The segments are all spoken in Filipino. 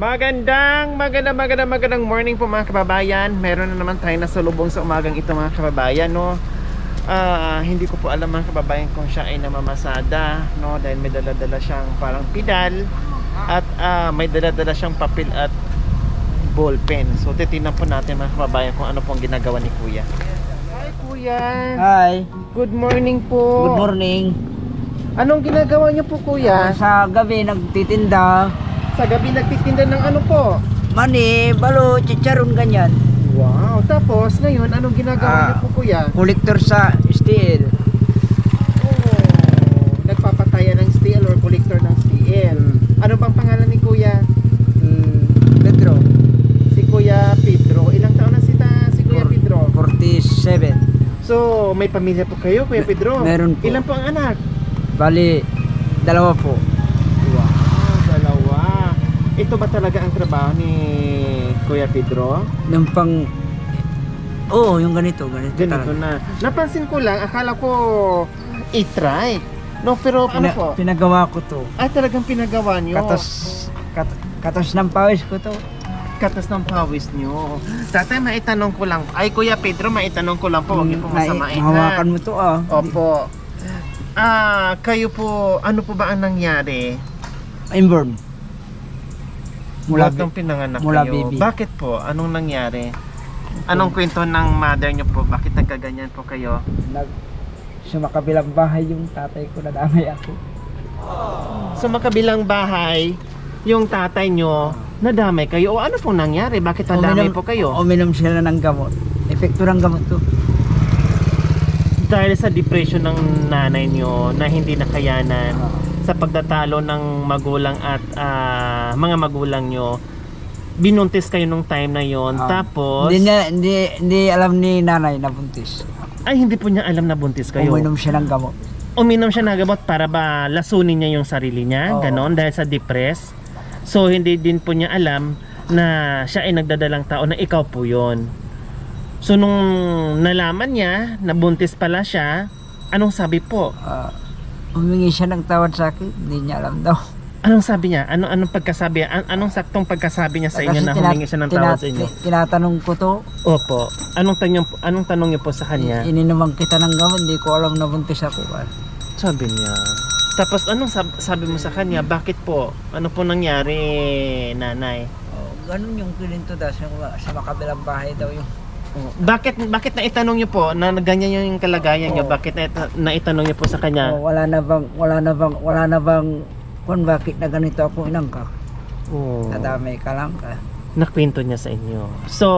Magandang morning po mga kababayan. Meron na naman tayo nasalubong sa umagang ito mga kababayan, no. Hindi ko po alam mga kababayan kung siya ay namamasada, no, dahil may dala-dala siyang parang pedal at may dala-dala siyang papel at ballpen. So titingnan po natin mga kababayan kung ano pong ginagawa ni Kuya. Hi Kuya. Hi. Good morning po. Good morning. Anong ginagawa niyo po Kuya? Sa gabi nagtitinda. Sa gabi nagtitinda ng ano po? Mani, balo, chicharon, ganyan. Wow, tapos ngayon anong ginagawa niyo po Kuya? Kolektor sa steel. Oh, nagpapataya ng steel or collector ng steel. Ano bang pangalan ni Kuya? Pedro. Si Kuya Pedro. Ilang taon na si Kuya Pedro? 47. So, may pamilya po kayo, Kuya Pedro? Meron po. Ilan po ang anak? Bali, dalawa po. Wow, dalawa. Ito ba talaga ang trabaho ni Kuya Pedro? Yung pang... Oo, yung ganito. Ganito Ganito talaga. na. Napansin ko lang, akala ko i-try. No, pero ano po? Pinagawa ko to. Ay, talagang pinagawa nyo. Katas ng pawis ko to. Katas ng pawis nyo. Tatay, maitanong ko lang. Ay, Kuya Pedro, maitanong ko lang po. Huwag niyo po masamain. Mahawakan mo to ah. Opo. Kayo po, ano po ba ang nangyari? Inborn. Mula nung pinanganak mula kayo. baby. Bakit po? Anong nangyari? Anong kwento ng mother nyo po? Bakit nagkaganyan po kayo? Sa makabilang bahay yung tatay ko, nadamay ako. Sa makabilang bahay, yung tatay nyo, nadamay kayo. O ano pong nangyari? Bakit nadamay po kayo? Uminom sila ng gamot. Epekto ng gamot to. Dahil sa depression ng nanay nyo na hindi nakayanan sa pagtatalo ng magulang at mga magulang nyo, binuntis kayo nung time na yon. Tapos Hindi alam ni nanay na buntis. ay hindi po niya alam na buntis kayo. Uminom siya ng gamot. Uminom siya ng gamot para ba lasunin niya yung sarili niya, Oo. ganon, dahil sa depress. So hindi din po niya alam na siya ay nagdadalang tao na ikaw po yon. So nung nalaman niya na buntis pala siya, anong sabi po? Humingi siya ng tawad sa akin. Hindi niya alam daw. Anong sabi niya? Anong pagkasabi? Anong saktong pagkasabi niya sa inyo na humingi siya ng tawad sa inyo? Tinatanong ko to. Opo. Anong tanong niyo po sa kanya? Ininuman kita ng gamot. Hindi ko alam na buntis ako. Sabi niya. Tapos anong sabi mo sa kanya? Bakit po? Ano po nangyari, nanay? Ganun yung kilinto daw sa makabilang bahay daw yung. Bakit naitanong niyo po na ganyan yung kalagayan niyo? Oo. Bakit naitanong niyo po sa kanya? Wala na bang kung bakit na ganito ako inangka. Oh. Nadamay ka lang ka. Nakwento niya sa inyo. So,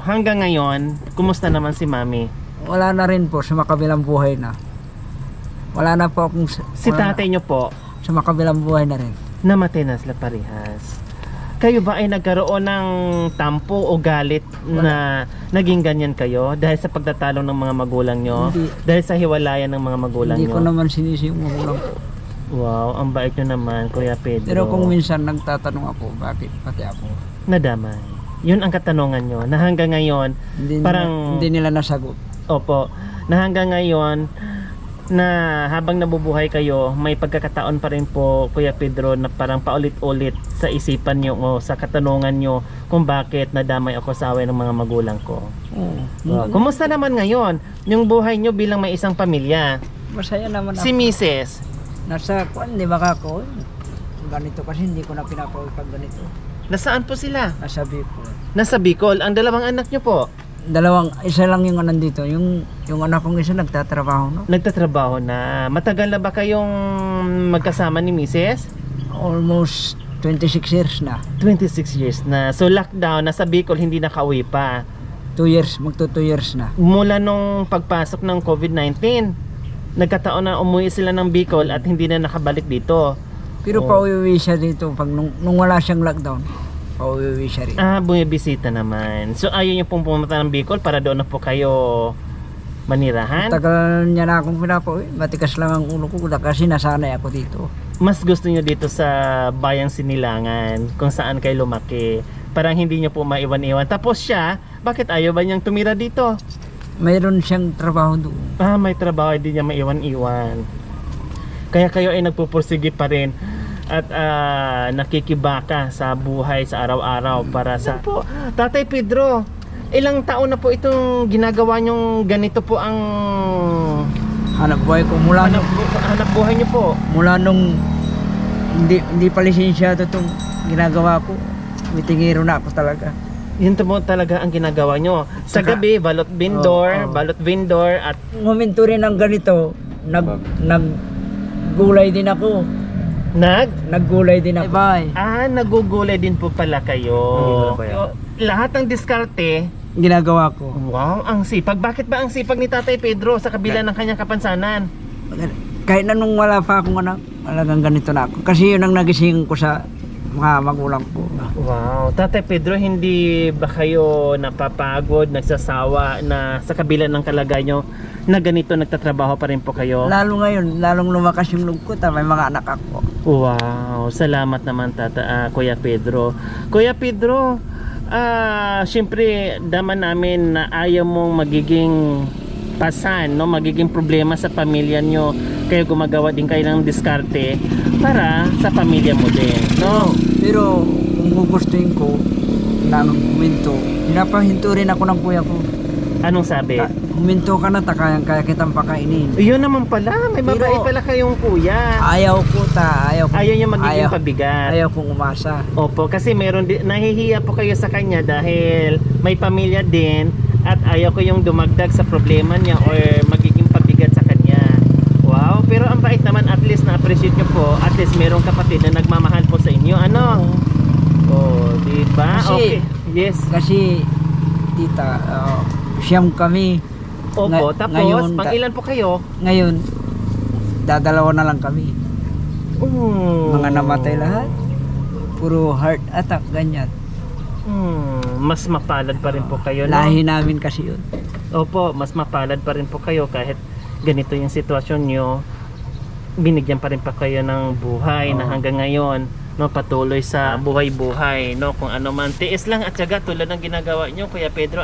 hanggang ngayon, kumusta naman si Mami? Wala na rin po sa makabilang buhay na. Wala na po akong Si tatay niyo po, sa makabilang buhay na rin. namatay na sila parehas. Kayo ba ay nagkaroon ng tampo o galit na naging ganyan kayo dahil sa pagtatalo ng mga magulang nyo? Hindi. Dahil sa hiwalayan ng mga magulang Hindi ko nyo? naman sinisi yung magulang ko. Wow, ang bait nyo naman, Kuya Pedro. Pero kung minsan nagtatanong ako, bakit pati ako? Nadamay. Yun ang katanungan nyo, na hanggang ngayon, Hindi nila nasagot. opo, na hanggang ngayon, na habang nabubuhay kayo, may pagkakataon pa rin po, Kuya Pedro, na parang paulit-ulit sa isipan nyo o sa katanungan nyo kung bakit nadamay ako sa away ng mga magulang ko. Oo. Kumusta naman ngayon yung buhay nyo bilang may isang pamilya? Masaya naman ako. Si Mrs. Nasa kwan, di ba kako? Ganito kasi hindi ko na pinapawag pag ganito. Nasaan po sila? Nasa Bicol. Nasa Bicol. Ang dalawang anak nyo po, Isa lang yung nandito. Yung anak kong isa nagtatrabaho, no? nagtatrabaho na. Matagal na ba kayong magkasama ni Mrs.? Almost 26 years na. 26 years na. So lockdown, nasa Bicol, hindi nakauwi pa. 2 years, magto 2 years na. Mula nung pagpasok ng COVID-19, nagkataon na umuwi sila ng Bicol at hindi na nakabalik dito. Pero Oo. pauwi siya dito pag nung wala siyang lockdown. Pauwi siya rin. Bumibisita naman. So ayaw niyo pong pumunta ng Bicol para doon na po kayo manirahan? Tagal niya na akong pinapauwi. Matikas lang ang ulo ko kasi nasanay ako dito. Mas gusto niyo dito sa Bayang Sinilangan kung saan kayo lumaki. Parang hindi niyo po maiwan-iwan. Tapos siya, bakit ayaw ba niyang tumira dito? Mayroon siyang trabaho doon. May trabaho, hindi niya maiwan-iwan. Kaya kayo ay nagpupursige pa rin at nakikibaka sa buhay sa araw-araw para sa po. Tatay Pedro, ilang taon na po itong ginagawa nyong ganito po ang Hanap buhay ko mula hanap buhay nyo po? mula nung hindi pa lisensyado itong ginagawa ko. Mitingiro na ako talaga. Yun po talaga ang ginagawa nyo. Sa Saka- gabi, balot vendor, Oo. balot vendor at Huminto rin ng ganito, naggulay din ako. Naggulay din ako. nagugulay din po pala kayo. Nagugulay pa yan. Lahat ng diskarte, Ginagawa ko. wow, ang sipag. Bakit ba ang sipag ni Tatay Pedro sa kabila ng kanyang kapansanan? Kahit na nung wala pa akong anak, talagang ganito na ako. Kasi yun ang nagising ko sa mga magulang ko. Wow, Tatay Pedro, hindi ba kayo napapagod, nagsasawa na sa kabila ng kalagayan nyo na ganito nagtatrabaho pa rin po kayo? Lalo ngayon, lalong lumakas yung loob ko, may mga anak ako. Wow, salamat naman Kuya Pedro. Kuya Pedro, syempre daman namin na ayaw mong magiging pasan, no, magiging problema sa pamilya nyo. Kaya gumagawa din kayo ng diskarte para sa pamilya mo din, no? Pero kung gugustuhin ko na huminto, pinapahinto rin ako ng kuya ko. Anong sabi? Huminto ka na, kaya kitang pakainin. Yun naman pala, may babae Pero- pala kayong kuya. Ayaw ko Ayaw niya magiging pabigat. Ayaw kong umasa. Opo, kasi meron din, nahihiya po kayo sa kanya dahil may pamilya din at ayaw ko yung dumagdag sa problema niya or magiging pabigat sa kanya. Wow, pero ang bait naman, at least na-appreciate niyo po, at least merong kapatid na nagmamahal po sa inyo. Ano? Oh, di ba? Kasi- Okay. Yes. Kasi, tita, siyam kami. Opo, tapos ngayon, pang ilan po kayo? Ngayon, dadalawa na lang kami. Mga namatay lahat. Puro heart attack, ganyan. Mas mapalad pa rin po kayo, no? Lahi namin kasi yun. Opo, mas mapalad pa rin po kayo kahit ganito yung sitwasyon nyo. Binigyan pa rin pa kayo ng buhay na Oo. hanggang ngayon, no, patuloy sa buhay-buhay, no, kung ano man. Tiis lang at syaga tulad ng ginagawa nyo, Kuya Pedro.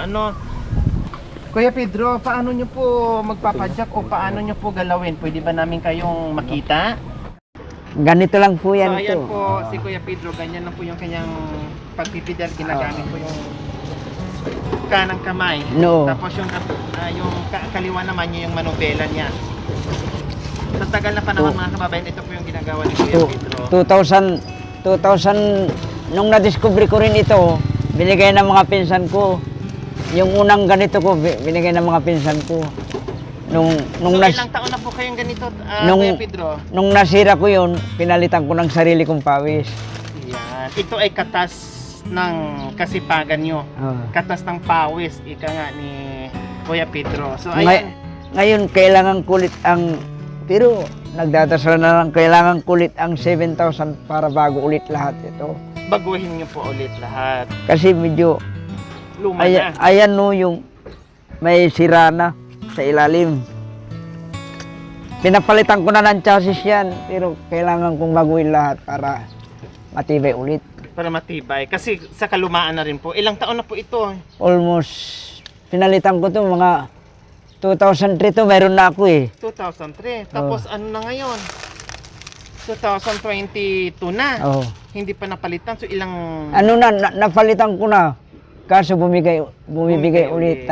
Kuya Pedro, paano nyo po magpapadyak o paano nyo po galawin? Pwede ba namin kayong makita? Ganito lang po yan So ayan ito. po si Kuya Pedro, ganyan lang po yung kanyang pagpipidal, ginagamit po yung kanang kamay. No. Tapos yung kaliwa naman niya yung manubela niya. Sa tagal na panahon mga kababayan, ito po yung ginagawa ni Kuya Pedro. 2000 nung na-discover ko rin ito, binigay ng mga pinsan ko. Yung unang ganito ko, binigay ng mga pinsan ko. Nung So ilang taon na po kayong ganito, Kuya Pedro? nung nasira ko yun, pinalitan ko ng sarili kong pawis. Yan. Ito ay katas ng kasipagan nyo. Katas ng pawis, ika nga ni Kuya Pedro. So ayan. Ngayon, kailangan kulit ang, pero nagdadasal na lang, kailangan kulit ang 7,000 para bago ulit lahat ito. Baguhin nyo po ulit lahat. Kasi medyo, Luma na. ayan no, yung may sira na sa ilalim. Pinapalitan ko na ng chassis yan, pero kailangan kong baguhin lahat para matibay ulit. Para matibay. Kasi sa kalumaan na rin po. Ilang taon na po ito? Almost, pinalitan ko to mga 2003 to, meron na ako eh. 2003. Tapos ano na ngayon? 2022 na. Oh. Hindi pa napalitan. So ilang... Ano na, napalitan ko na. Kaso bumibigay Bumibigay ulit ulit.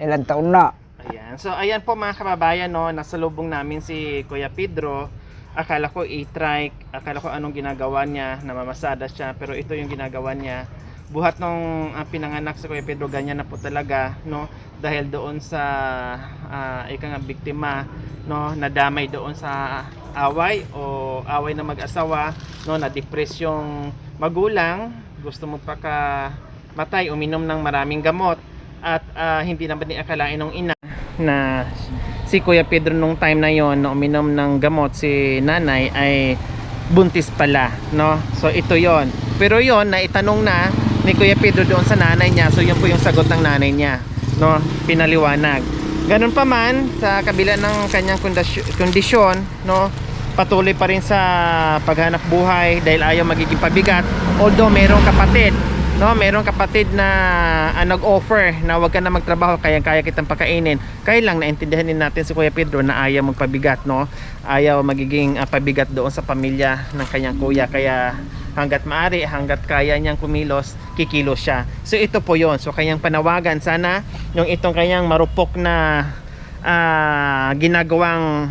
ilang taon na. Ayan. So ayan po mga kababayan, no, nasa lubong namin si Kuya Pedro. Akala ko e-trike, akala ko anong ginagawa niya, namamasada siya, pero ito yung ginagawa niya. Buhat nung pinanganak si Kuya Pedro, ganyan na po talaga, no, dahil doon sa ika nga biktima, no, nadamay doon sa away o away na mag-asawa, no, na-depress yung magulang, gusto magpakamatay, uminom ng maraming gamot at hindi naman ni akalain ng ina na si Kuya Pedro nung time na yon na uminom ng gamot si nanay ay buntis pala, no? So ito yon. Pero yon na itanong na ni Kuya Pedro doon sa nanay niya. So yun po yung sagot ng nanay niya, no? Pinaliwanag. Ganun pa man sa kabila ng kanyang kondisyon, no? Patuloy pa rin sa paghanap buhay dahil ayaw magiging pabigat. Although merong kapatid, no, mayroong kapatid na nag-offer na wag ka na magtrabaho, kaya kitang pakainin. Kaya lang naintindihan din natin si Kuya Pedro na ayaw magpabigat, no, ayaw magiging pabigat doon sa pamilya ng kanyang kuya, kaya hanggat maaari, hanggat kaya niyang kumilos, kikilos siya. So ito po yon. So kanyang panawagan, sana yung itong kanyang marupok na ginagawang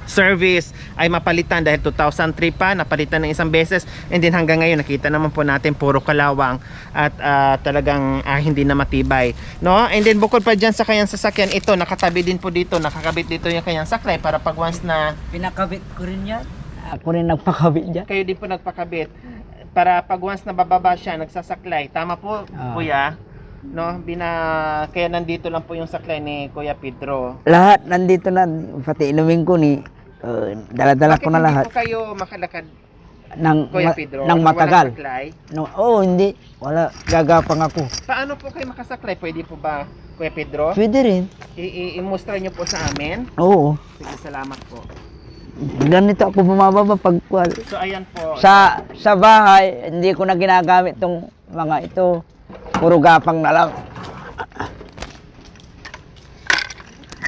service ay mapalitan, dahil 2003 pa napalitan ng isang beses, and then hanggang ngayon nakita naman po natin puro kalawang at talagang hindi na matibay, no? And then bukod pa dyan sa kanyang sasakyan, ito nakatabi din po dito, nakakabit dito yung kanyang saklay para pag once na Pinakabit ko rin yan. Ako rin nagpakabit dyan. kayo din po nagpakabit para pag once na bababa siya nagsasaklay, tama po kuya, no? Kaya nandito lang po yung saklay ni Kuya Pedro. Lahat nandito na, pati inumin ko ni dala-dala ko na Bakit lahat. hindi po kayo makalakad, Nang, Kuya Pedro? nang Walang matagal. saklay? No, hindi. Wala. Gagapang ako. Paano po kayo makasaklay? Pwede po ba, Kuya Pedro? Pwede rin. I-mustra nyo po sa amin. Oo. Sige, salamat po. Ganito ako bumababa pagkwal. So ayan po. Sa bahay, hindi ko na ginagamit tong mga ito. Puro gapang na lang.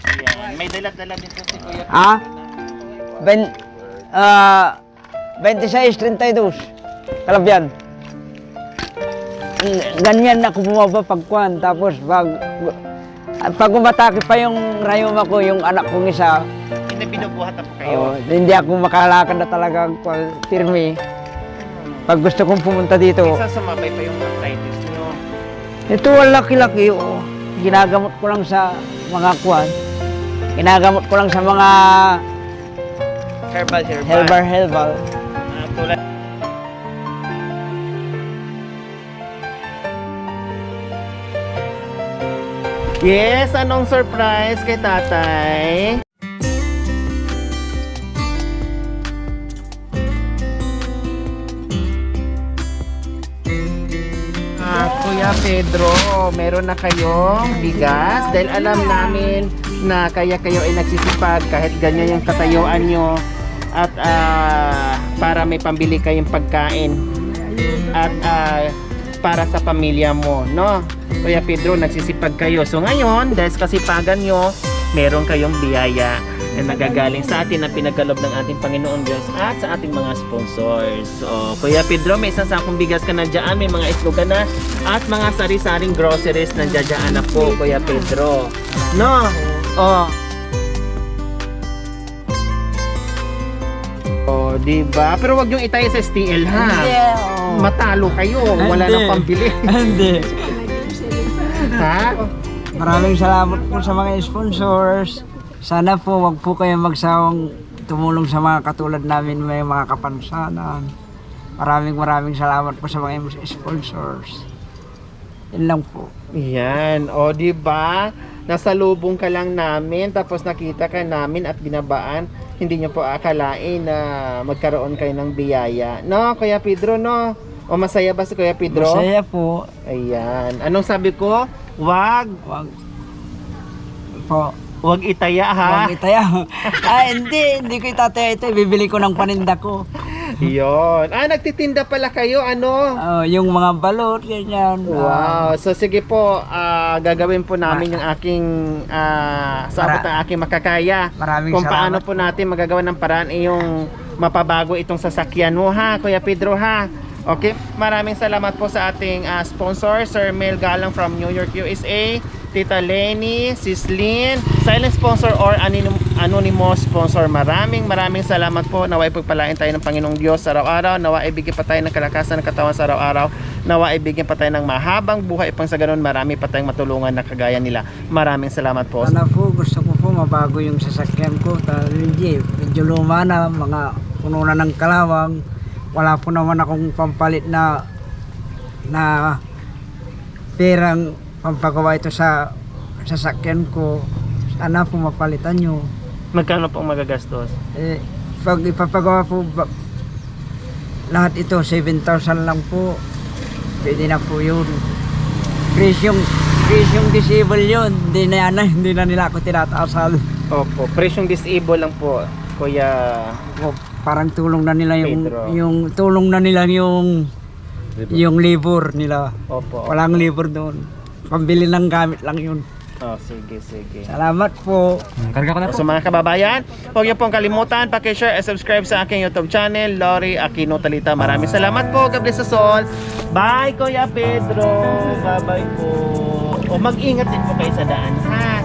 Ayan. May dala-dala din po si Kuya Pedro. Ah? 26-32. Kalabyan. Ganyan ako bumaba pagkwan. Tapos pag umatake pa yung rayuma ko, yung anak kong isa, Hindi binubuhat na po kayo. hindi ako makalakad na talaga firme. Pag gusto kong pumunta dito, Minsan sumabay pa yung arthritis nyo. ito ang laki-laki. Oh. Ginagamot ko lang sa mga kwan. Ginagamot ko lang sa mga herbal. Tulad. Yes, anong surprise kay tatay? Kuya Pedro, meron na kayong bigas dahil alam namin na kaya kayo ay nagsisipag kahit ganyan yung katayuan nyo at para may pambili kayong pagkain at para sa pamilya mo, no? Kuya Pedro, nagsisipag kayo. So ngayon, dahil sa kasipagan nyo, meron kayong biyaya na nagagaling sa atin na pinagkaloob ng ating Panginoon Diyos at sa ating mga sponsors. So, Kuya Pedro, may isang sakong bigas ka na dyan, may mga itlog ka na, at mga sari-saring groceries na dyan na po, Kuya Pedro. No? Oh. Oh, diba? Pero wag yung itaya sa STL, ha? Matalo kayo, wala nang pambili. Hindi. Ha? Maraming salamat po sa mga sponsors. Sana po wag po kayo magsawang tumulong sa mga katulad namin, may mga kapansanan. Maraming salamat po sa mga sponsors. Yan lang po. Yan, o di ba? Nasalubong ka lang namin tapos nakita ka namin at binabaan. Hindi nyo po akalain na magkaroon kayo ng biyaya. No, Kuya Pedro, no? O masaya ba si Kuya Pedro? Masaya po. Ayan. Anong sabi ko? Wag Wag itaya, ha? Wag itaya. Hindi ko itataya ito. Bibili ko ng paninda ko. Yon. Nagtitinda pala kayo, ano? Yung mga balot, ganyan. Wow. So sige po, gagawin po namin yung aking sabot ng aking makakaya. Maraming Kung paano salamat po natin magagawa ng paraan yung mapabago itong sasakyan mo, ha, Kuya Pedro, ha? Okay, maraming salamat po sa ating sponsor, Sir Mel Galang from New York, USA, Tita Lenny, Sislin, silent sponsor or anonymous sponsor. Maraming salamat po. Naway pagpalain tayo ng Panginoong Diyos sa araw-araw. Naway ibigyan pa tayo ng kalakasan ng katawan sa araw-araw. Naway ibigyan pa tayo ng mahabang buhay pang sa ganun. Marami pa tayong matulungan na kagaya nila. Maraming salamat po. Sana po, gusto ko po mabago yung sasakyan ko. Medyo luma na, mga puno na ng kalawang. Wala po naman akong pampalit na perang pampagawa ito sa sasakyan ko. Sana po mapalitan nyo. Magkano po ang magagastos? Pag ipapagawa po lahat ito, 7,000 lang po. Pwede na po yun. Presyong disable yun. Hindi na nila ako tinataasan. Opo, presyong disable lang po, Kuya. Parang tulong na nila Pedro. yung tulong na nila yung yung libur nila. Opo. Walang libur doon. Pambili ng gamit lang yun. Oh, sige, sige. Salamat po. Karga ko na po. So mga kababayan, huwag niyo pong kalimutan, paki-share at subscribe sa aking YouTube channel, Lori Aquino Talita. Maraming salamat po. God bless us all. Bye, Kuya Pedro. Bye-bye po. O mag-ingat din po kayo sa daan, ha?